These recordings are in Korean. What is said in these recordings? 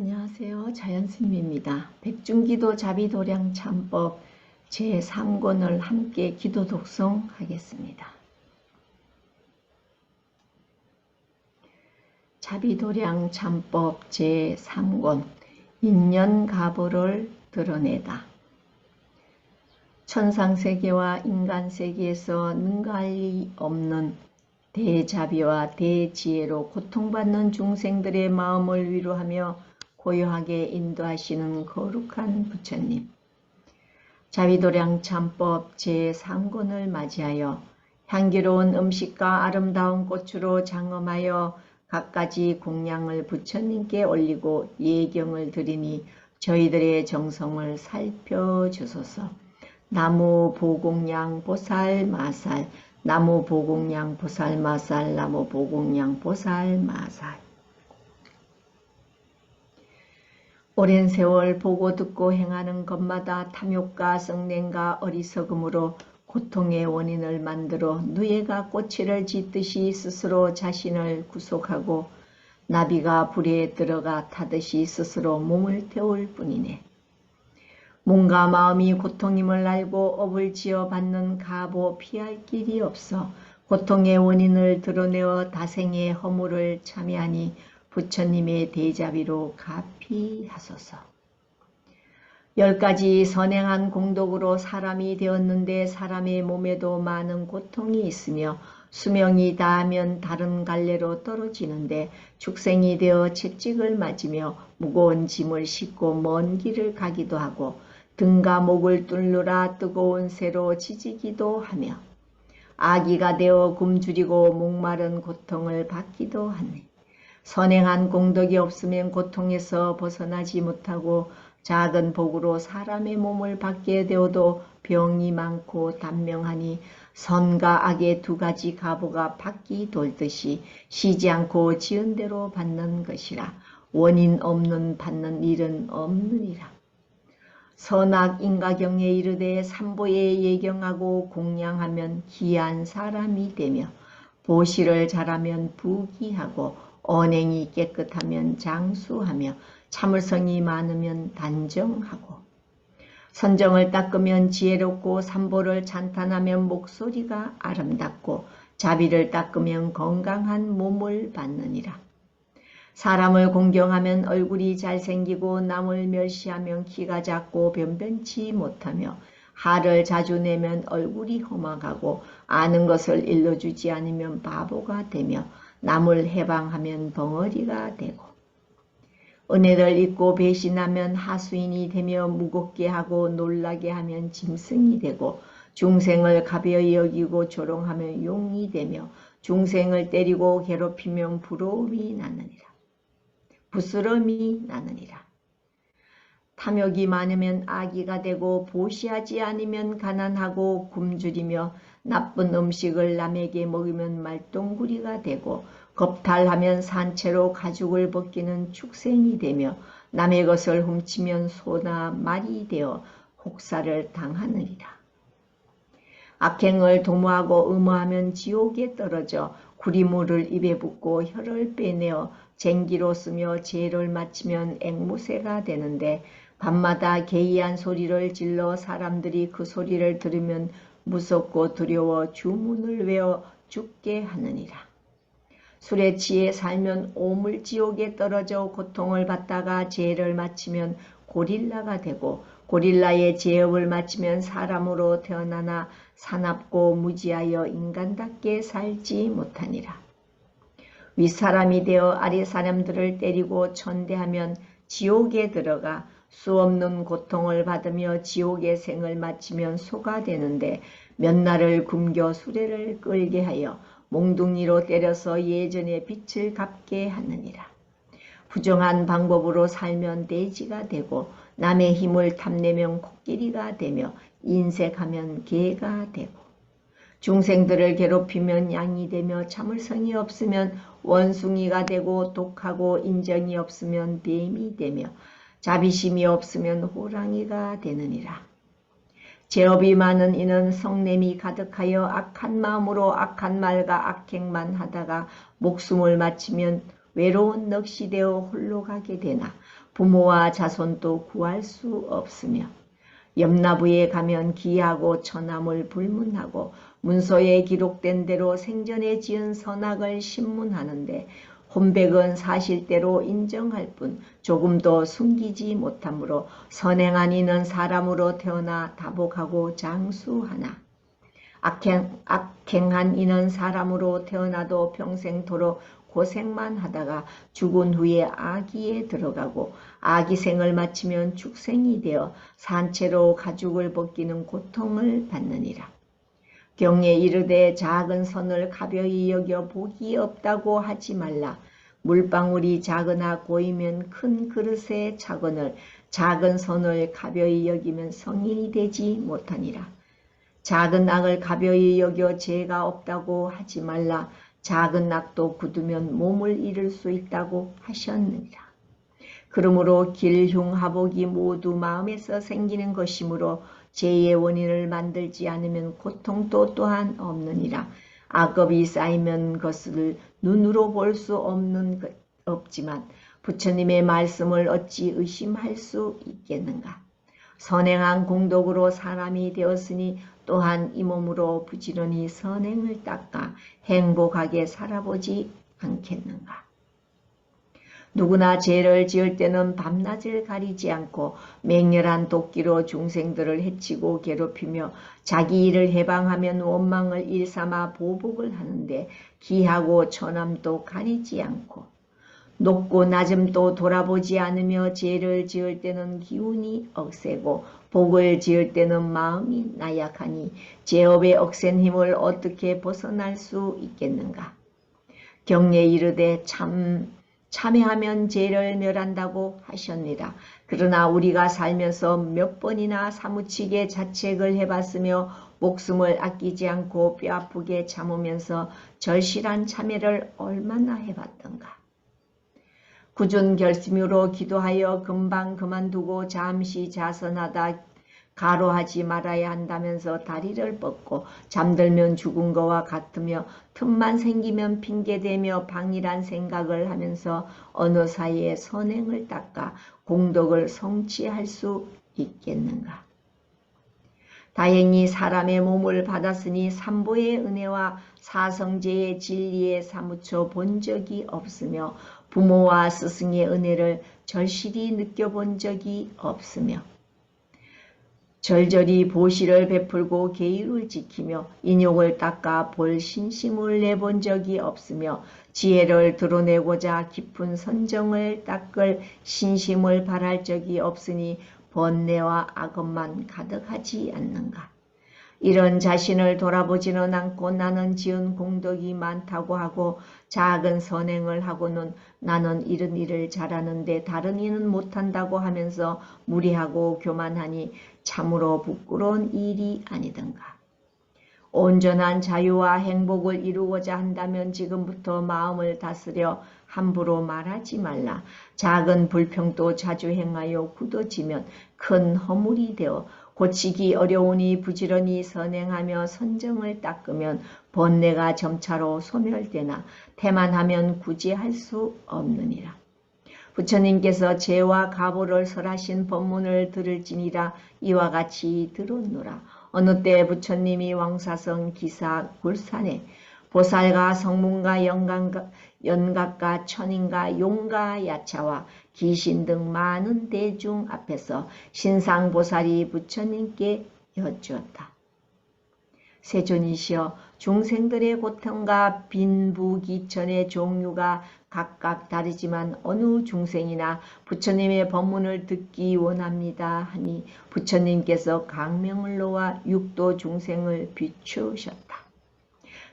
안녕하세요. 자연스님입니다. 백중기도 자비도량 참법 제3권을 함께 기도 독송하겠습니다. 자비도량 참법 제3권 인연가보를 드러내다. 천상세계와 인간세계에서 능가할 리 없는 대자비와 대지혜로 고통받는 중생들의 마음을 위로하며 고요하게 인도하시는 거룩한 부처님, 자비도량 참법 제3권을 맞이하여 향기로운 음식과 아름다운 꽃으로 장엄하여 갖가지 공양을 부처님께 올리고 예경을 드리니 저희들의 정성을 살펴주소서. 나무 보공양 보살 마살, 나무 보공양 보살 마살, 나무 보공양 보살 마살. 오랜 세월 보고 듣고 행하는 것마다 탐욕과 성냄과 어리석음으로 고통의 원인을 만들어 누에가 꼬치를 짖듯이 스스로 자신을 구속하고 나비가 불에 들어가 타듯이 스스로 몸을 태울 뿐이네. 몸과 마음이 고통임을 알고 업을 지어 받는 가보 피할 길이 없어 고통의 원인을 드러내어 다생의 허물을 참여하니 부처님의 대자비로 가피하소서. 10가지 선행한 공덕으로 사람이 되었는데 사람의 몸에도 많은 고통이 있으며 수명이 다하면 다른 갈래로 떨어지는데 축생이 되어 채찍을 맞으며 무거운 짐을 싣고 먼 길을 가기도 하고 등과 목을 뚫느라 뜨거운 새로 지지기도 하며 아기가 되어 굶주리고 목마른 고통을 받기도 하네. 선행한 공덕이 없으면 고통에서 벗어나지 못하고 작은 복으로 사람의 몸을 받게 되어도 병이 많고 단명하니 선과 악의 2가지 가보가 바퀴 돌듯이 쉬지 않고 지은 대로 받는 것이라. 원인 없는 받는 일은 없느니라. 선악 인가경에 이르되 삼보에 예경하고 공양하면 귀한 사람이 되며 보시를 잘하면 부귀하고 언행이 깨끗하면 장수하며 참을성이 많으면 단정하고 선정을 닦으면 지혜롭고 삼보를 찬탄하면 목소리가 아름답고 자비를 닦으면 건강한 몸을 받느니라. 사람을 공경하면 얼굴이 잘생기고 남을 멸시하면 키가 작고 변변치 못하며 화를 자주 내면 얼굴이 험악하고 아는 것을 일러주지 않으면 바보가 되며 남을 해방하면 벙어리가 되고 은혜를 잊고 배신하면 하수인이 되며 무겁게 하고 놀라게 하면 짐승이 되고 중생을 가벼이 여기고 조롱하면 용이 되며 중생을 때리고 괴롭히면 부러움이 나느니라. 부스럼이 나느니라. 탐욕이 많으면 악의가 되고 보시하지 않으면 가난하고 굶주리며 나쁜 음식을 남에게 먹으면 말똥구리가 되고 겁탈하면 산채로 가죽을 벗기는 축생이 되며 남의 것을 훔치면 소나 말이 되어 혹사를 당하느니라. 악행을 도모하고 음모하면 지옥에 떨어져 구리물을 입에 붓고 혀를 빼내어 쟁기로 쓰며 죄를 마치면 앵무새가 되는데 밤마다 개이한 소리를 질러 사람들이 그 소리를 들으면 무섭고 두려워 주문을 외워 죽게 하느니라. 술에 취해 살면 오물지옥에 떨어져 고통을 받다가 죄를 마치면 고릴라가 되고 고릴라의 죄업을 마치면 사람으로 태어나나 사납고 무지하여 인간답게 살지 못하니라. 윗사람이 되어 아랫사람들을 때리고 천대하면 지옥에 들어가 수없는 고통을 받으며 지옥의 생을 마치면 소가 되는데 몇 날을 굶겨 수레를 끌게 하여 몽둥이로 때려서 예전의 빚을 갚게 하느니라. 부정한 방법으로 살면 돼지가 되고 남의 힘을 탐내면 코끼리가 되며 인색하면 개가 되고 중생들을 괴롭히면 양이 되며 참을성이 없으면 원숭이가 되고 독하고 인정이 없으면 뱀이 되며 자비심이 없으면 호랑이가 되느니라. 죄업이 많은 이는 성냄이 가득하여 악한 마음으로 악한 말과 악행만 하다가 목숨을 마치면 외로운 넋이 되어 홀로 가게 되나 부모와 자손도 구할 수 없으며 염라부에 가면 기하고 천함을 불문하고 문서에 기록된 대로 생전에 지은 선악을 신문하는데 혼백은 사실대로 인정할 뿐 조금도 숨기지 못하므로 선행한 이는 사람으로 태어나 다복하고 장수하나 악행한 이는 사람으로 태어나도 평생토록 고생만 하다가 죽은 후에 아기에 들어가고 아기생을 마치면 축생이 되어 산채로 가죽을 벗기는 고통을 받느니라. 경에 이르되 작은 선을 가벼이 여겨 복이 없다고 하지 말라. 물방울이 작으나 고이면 큰 그릇에 차거늘 작은 선을 가벼이 여기면 성인이 되지 못하니라. 작은 악을 가벼이 여겨 죄가 없다고 하지 말라. 작은 악도 굳으면 몸을 잃을 수 있다고 하셨느니라. 그러므로 길흉하복이 모두 마음에서 생기는 것이므로 죄의 원인을 만들지 않으면 고통도 또한 없느니라. 악업이 쌓이면 것을 눈으로 볼 수 없지만 부처님의 말씀을 어찌 의심할 수 있겠는가. 선행한 공덕으로 사람이 되었으니 또한 이 몸으로 부지런히 선행을 닦아 행복하게 살아보지 않겠는가. 누구나 죄를 지을 때는 밤낮을 가리지 않고 맹렬한 도끼로 중생들을 해치고 괴롭히며 자기 일을 해방하면 원망을 일삼아 보복을 하는데 기하고 천함도 가리지 않고 높고 낮음도 돌아보지 않으며 죄를 지을 때는 기운이 억세고 복을 지을 때는 마음이 나약하니 죄업의 억센 힘을 어떻게 벗어날 수 있겠는가. 경례 이르되 참회하면 죄를 멸한다고 하셨느니라. 그러나 우리가 살면서 몇 번이나 사무치게 자책을 해봤으며 목숨을 아끼지 않고 뼈아프게 참으면서 절실한 참회를 얼마나 해봤던가. 굳은 결심으로 기도하여 금방 그만두고 잠시 자선하다 가로하지 말아야 한다면서 다리를 뻗고 잠들면 죽은 거와 같으며 틈만 생기면 핑계대며 방일한 생각을 하면서 어느 사이에 선행을 닦아 공덕을 성취할 수 있겠는가. 다행히 사람의 몸을 받았으니 삼보의 은혜와 사성제의 진리에 사무쳐 본 적이 없으며 부모와 스승의 은혜를 절실히 느껴본 적이 없으며 절절히 보시를 베풀고 계율을 지키며 인욕을 닦아 볼 신심을 내본 적이 없으며 지혜를 드러내고자 깊은 선정을 닦을 신심을 발할 적이 없으니 번뇌와 악업만 가득하지 않는가. 이런 자신을 돌아보지는 않고 나는 지은 공덕이 많다고 하고 작은 선행을 하고는 나는 이런 일을 잘하는데 다른 이는 못한다고 하면서 무리하고 교만하니 참으로 부끄러운 일이 아니던가. 온전한 자유와 행복을 이루고자 한다면 지금부터 마음을 다스려 함부로 말하지 말라. 작은 불평도 자주 행하여 굳어지면 큰 허물이 되어 고치기 어려우니 부지런히 선행하며 선정을 닦으면 번뇌가 점차로 소멸되나 태만하면 굳이 할 수 없느니라. 부처님께서 죄와 가보를 설하신 법문을 들을지니라. 이와 같이 들었노라. 어느 때 부처님이 왕사성 기사 굴산에 보살과 성문과 연각과 천인과 용과 야차와 귀신 등 많은 대중 앞에서 신상보살이 부처님께 여쭈었다. 세존이시여, 중생들의 고통과 빈부귀천의 종류가 각각 다르지만 어느 중생이나 부처님의 법문을 듣기 원합니다 하니 부처님께서 강명을 놓아 육도 중생을 비추셨다.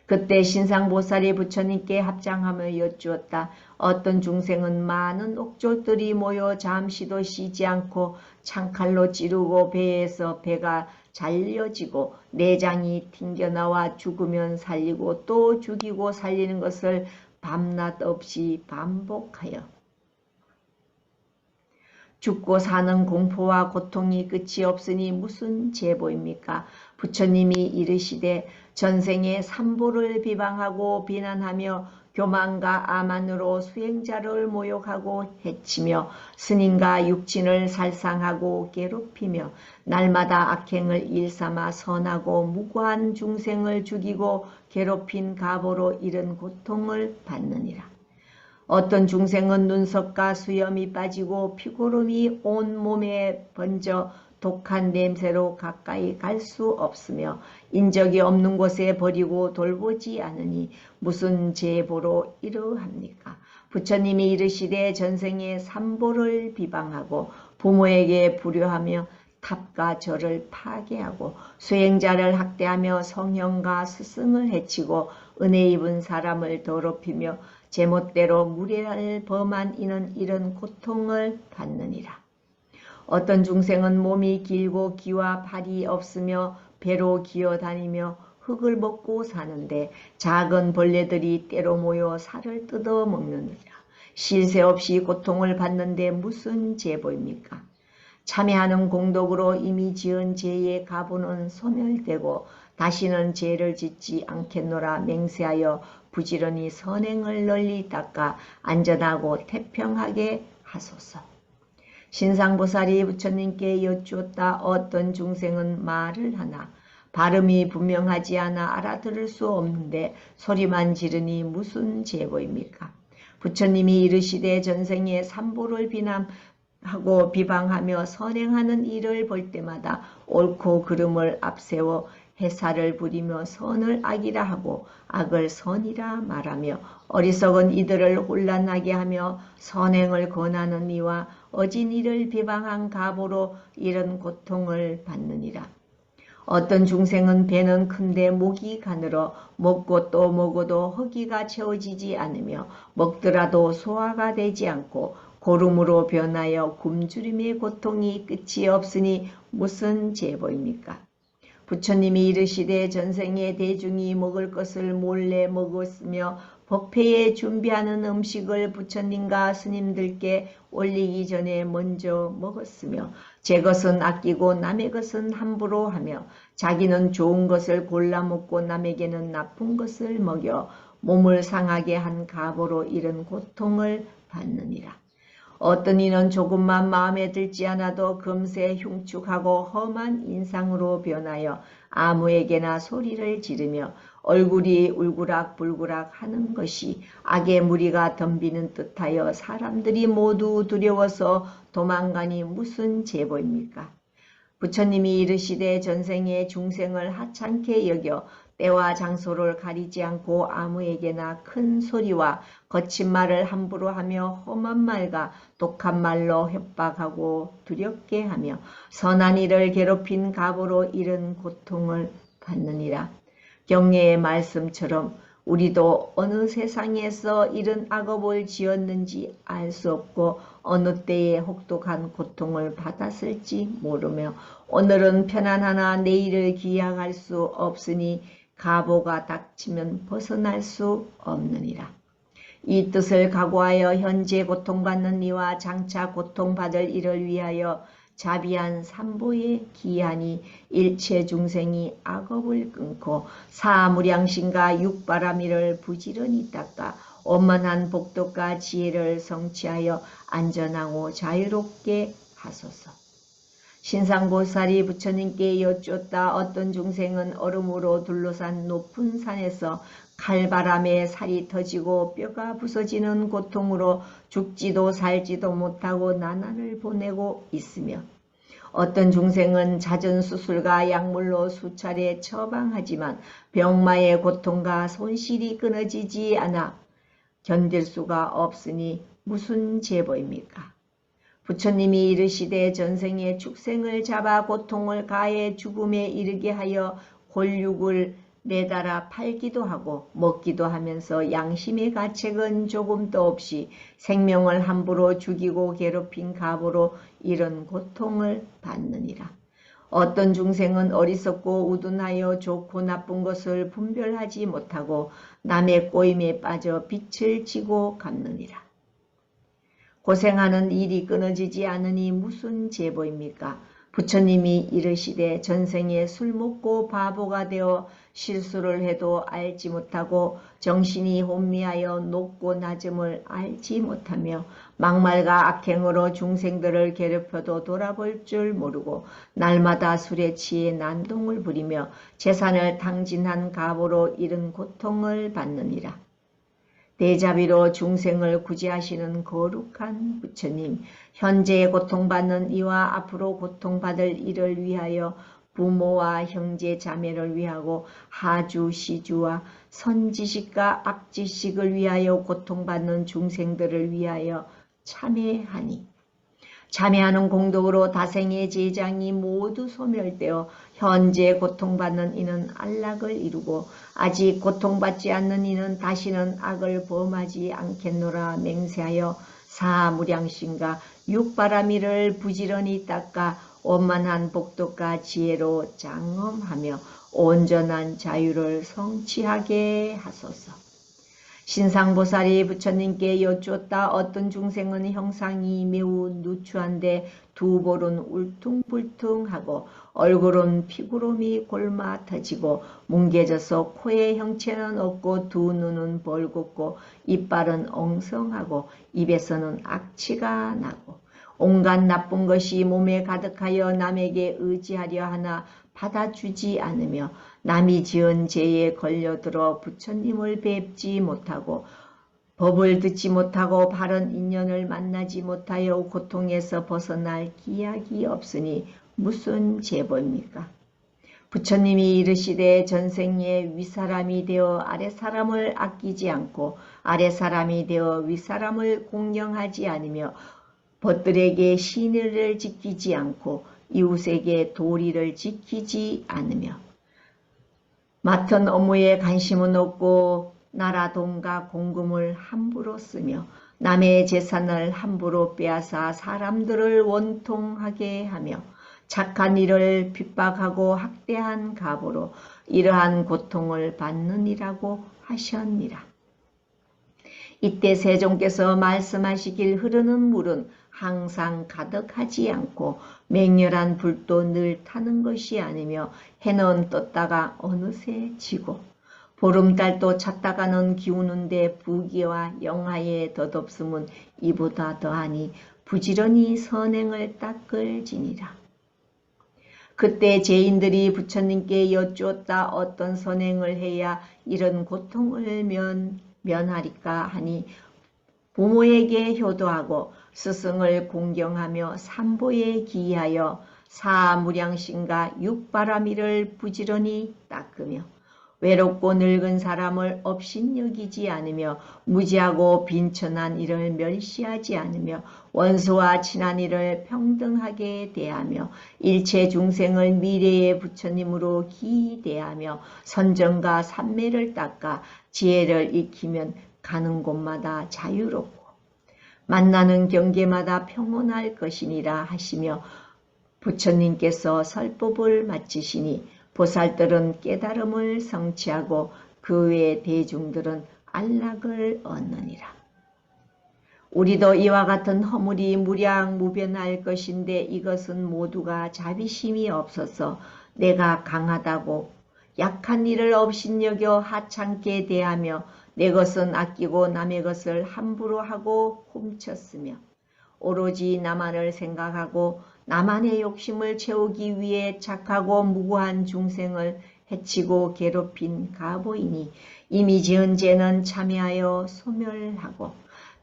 그때 신상보살이 부처님께 합장하며 여쭈었다. 어떤 중생은 많은 옥졸들이 모여 잠시도 쉬지 않고 창칼로 찌르고 배에서 배가 잘려지고 내장이 튕겨나와 죽으면 살리고 또 죽이고 살리는 것을 밤낮 없이 반복하여 죽고 사는 공포와 고통이 끝이 없으니 무슨 제보입니까? 부처님이 이르시되 전생에 삼보를 비방하고 비난하며 교만과 아만으로 수행자를 모욕하고 해치며 스님과 육친을 살상하고 괴롭히며 날마다 악행을 일삼아 선하고 무고한 중생을 죽이고 괴롭힌 가보로 이른 고통을 받느니라. 어떤 중생은 눈썹과 수염이 빠지고 피고름이 온 몸에 번져 독한 냄새로 가까이 갈 수 없으며 인적이 없는 곳에 버리고 돌보지 않으니 무슨 제보로 이러합니까? 부처님이 이르시되 전생에 삼보를 비방하고 부모에게 불효하며 탑과 절을 파괴하고 수행자를 학대하며 성형과 스승을 해치고 은혜 입은 사람을 더럽히며 제멋대로 무례를 범한 이는 이런 고통을 받느니라. 어떤 중생은 몸이 길고 귀와 발이 없으며 배로 기어다니며 흙을 먹고 사는데 작은 벌레들이 때로 모여 살을 뜯어 먹느니라. 쉴 새 없이 고통을 받는데 무슨 제보입니까? 참여하는 공덕으로 이미 지은 죄의 가보는 소멸되고 다시는 죄를 짓지 않겠노라 맹세하여 부지런히 선행을 널리 닦아 안전하고 태평하게 하소서. 신상보살이 부처님께 여쭈었다. 어떤 중생은 말을 하나 발음이 분명하지 않아 알아들을 수 없는데 소리만 지르니 무슨 제보입니까? 부처님이 이르시되 전생에 삼보를 비난하고 비방하며 선행하는 일을 볼 때마다 옳고 그름을 앞세워 해사를 부리며 선을 악이라 하고 악을 선이라 말하며 어리석은 이들을 혼란하게 하며 선행을 권하는 이와 어진 이를 비방한 가보로 이런 고통을 받느니라. 어떤 중생은 배는 큰데 목이 가늘어 먹고 또 먹어도 허기가 채워지지 않으며 먹더라도 소화가 되지 않고 고름으로 변하여 굶주림의 고통이 끝이 없으니 무슨 제보입니까? 부처님이 이르시되 전생에 대중이 먹을 것을 몰래 먹었으며 법회에 준비하는 음식을 부처님과 스님들께 올리기 전에 먼저 먹었으며 제 것은 아끼고 남의 것은 함부로 하며 자기는 좋은 것을 골라 먹고 남에게는 나쁜 것을 먹여 몸을 상하게 한 가보로 이른 고통을 받느니라. 어떤 이는 조금만 마음에 들지 않아도 금세 흉측하고 험한 인상으로 변하여 아무에게나 소리를 지르며 얼굴이 울그락불그락 하는 것이 악의 무리가 덤비는 듯하여 사람들이 모두 두려워서 도망가니 무슨 제보입니까? 부처님이 이르시되 전생에 중생을 하찮게 여겨 때와 장소를 가리지 않고 아무에게나 큰 소리와 거친 말을 함부로 하며 험한 말과 독한 말로 협박하고 두렵게 하며 선한 이를 괴롭힌 가보로 이른 고통을 받느니라. 경례의 말씀처럼 우리도 어느 세상에서 이런 악업을 지었는지 알 수 없고 어느 때에 혹독한 고통을 받았을지 모르며 오늘은 편안하나 내일을 기약할 수 없으니 가보가 닥치면 벗어날 수 없느니라. 이 뜻을 각오하여 현재 고통받는 이와 장차 고통받을 이를 위하여 자비한 삼보의 기한이 일체 중생이 악업을 끊고 사무량신과 육바라미를 부지런히 닦아 원만한 복덕과 지혜를 성취하여 안전하고 자유롭게 하소서. 신상보살이 부처님께 여쭈었다. 어떤 중생은 얼음으로 둘러싼 높은 산에서 칼바람에 살이 터지고 뼈가 부서지는 고통으로 죽지도 살지도 못하고 나날을 보내고 있으며 어떤 중생은 잦은 수술과 약물로 수차례 처방하지만 병마의 고통과 손실이 끊어지지 않아 견딜 수가 없으니 무슨 제보입니까? 부처님이 이르시되 전생에 축생을 잡아 고통을 가해 죽음에 이르게 하여 골육을 매달아 팔기도 하고 먹기도 하면서 양심의 가책은 조금도 없이 생명을 함부로 죽이고 괴롭힌 가보로 이런 고통을 받느니라. 어떤 중생은 어리석고 우둔하여 좋고 나쁜 것을 분별하지 못하고 남의 꼬임에 빠져 빛을 지고 갚느니라. 고생하는 일이 끊어지지 않으니 무슨 제보입니까? 부처님이 이르시되 전생에 술 먹고 바보가 되어 실수를 해도 알지 못하고 정신이 혼미하여 높고 낮음을 알지 못하며 막말과 악행으로 중생들을 괴롭혀도 돌아볼 줄 모르고 날마다 술에 취해 난동을 부리며 재산을 탕진한 갑으로 이른 고통을 받느니라. 대자비로 중생을 구제하시는 거룩한 부처님, 현재 고통받는 이와 앞으로 고통받을 이를 위하여 부모와 형제 자매를 위하고 하주 시주와 선지식과 악지식을 위하여 고통받는 중생들을 위하여 참회하니 참회하는 공덕으로 다생의 제장이 모두 소멸되어 현재 고통받는 이는 안락을 이루고 아직 고통받지 않는 이는 다시는 악을 범하지 않겠노라 맹세하여 사무량심과 육바라미를 부지런히 닦아 원만한 복덕과 지혜로 장엄하며 온전한 자유를 성취하게 하소서. 신상보살이 부처님께 여쭈었다. 어떤 중생은 형상이 매우 누추한데 두 볼은 울퉁불퉁하고 얼굴은 피구름이 골마 터지고 뭉개져서 코의 형체는 없고 두 눈은 벌겋고 이빨은 엉성하고 입에서는 악취가 나고 온갖 나쁜 것이 몸에 가득하여 남에게 의지하려 하나 받아주지 않으며 남이 지은 죄에 걸려들어 부처님을 뵙지 못하고 법을 듣지 못하고 바른 인연을 만나지 못하여 고통에서 벗어날 기약이 없으니 무슨 죄벌입니까? 부처님이 이르시되 전생에 윗사람이 되어 아랫사람을 아끼지 않고 아랫사람이 되어 윗사람을 공경하지 않으며 벗들에게 신의를 지키지 않고 이웃에게 도리를 지키지 않으며 맡은 업무에 관심은 없고 나라 돈과 공금을 함부로 쓰며 남의 재산을 함부로 빼앗아 사람들을 원통하게 하며 착한 일을 핍박하고 학대한 갑으로 이러한 고통을 받느니라고 하셨니라. 이때 세종께서 말씀하시길 흐르는 물은 항상 가득하지 않고 맹렬한 불도 늘 타는 것이 아니며 해는 떴다가 어느새 지고 보름달도 찼다가는 기우는데 부귀와 영화의 덧없음은 이보다 더하니 부지런히 선행을 닦을지니라. 그때 죄인들이 부처님께 여쭈었다. 어떤 선행을 해야 이런 고통을 면하리까 하니 부모에게 효도하고 스승을 공경하며 삼보에 기하여 사무량심과 육바라미를 부지런히 닦으며 외롭고 늙은 사람을 업신여기지 않으며 무지하고 빈천한 이를 멸시하지 않으며 원수와 친한 이를 평등하게 대하며 일체 중생을 미래의 부처님으로 기대하며 선정과 삼매를 닦아 지혜를 익히면 가는 곳마다 자유롭고 만나는 경계마다 평온할 것이니라 하시며 부처님께서 설법을 마치시니 보살들은 깨달음을 성취하고 그 외의 대중들은 안락을 얻느니라. 우리도 이와 같은 허물이 무량무변할 것인데 이것은 모두가 자비심이 없어서 내가 강하다고 약한 이를 업신여겨 하찮게 대하며 내 것은 아끼고 남의 것을 함부로 하고 훔쳤으며 오로지 나만을 생각하고 나만의 욕심을 채우기 위해 착하고 무고한 중생을 해치고 괴롭힌 가보이니 이미 지은 죄는 참회하여 소멸하고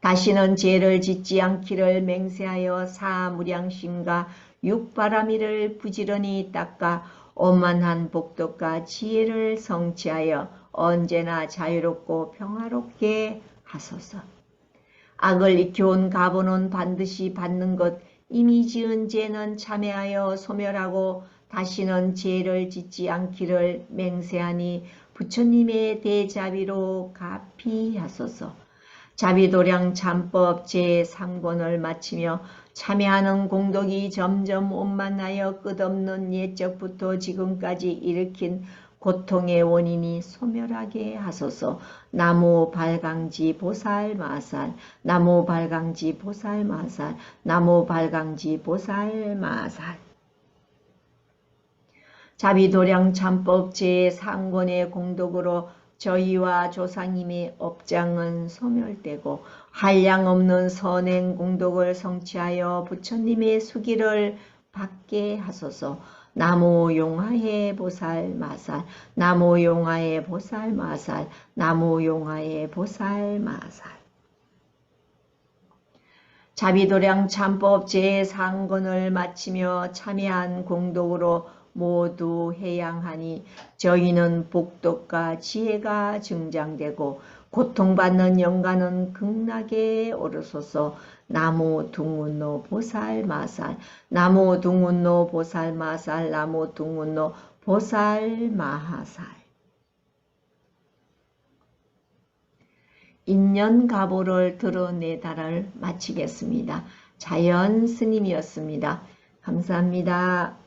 다시는 죄를 짓지 않기를 맹세하여 사무량심과 육바라미를 부지런히 닦아 원만한 복덕과 지혜를 성취하여 언제나 자유롭고 평화롭게 하소서. 악을 익혀온 가보는 반드시 받는 것, 이미 지은 죄는 참회하여 소멸하고 다시는 죄를 짓지 않기를 맹세하니 부처님의 대자비로 가피하소서. 자비도량 참법 제3권을 마치며 참회하는 공덕이 점점 원만하여 끝없는 옛적부터 지금까지 일으킨 고통의 원인이 소멸하게 하소서. 나무 발강지 보살 마살, 나무 발강지 보살 마살, 나무 발강지 보살 마살. 자비도량 참법 제3권의 공덕으로 저희와 조상님의 업장은 소멸되고 한량없는 선행 공덕을 성취하여 부처님의 수기를 받게 하소서. 나무 용화의 보살 마살, 나무 용화의 보살 마살, 나무 용화의 보살 마살. 자비도량 참법 제3권을 마치며 참여한 공덕으로 모두 해양하니 저희는 복덕과 지혜가 증장되고 고통받는 영가는 극락에 오르소서. 나무 둥운노 보살 마살, 나무 둥운노 보살 마살, 나무 둥운노 보살 마하살. 인연가보를 드러내다를 마치겠습니다. 자연 스님이었습니다. 감사합니다.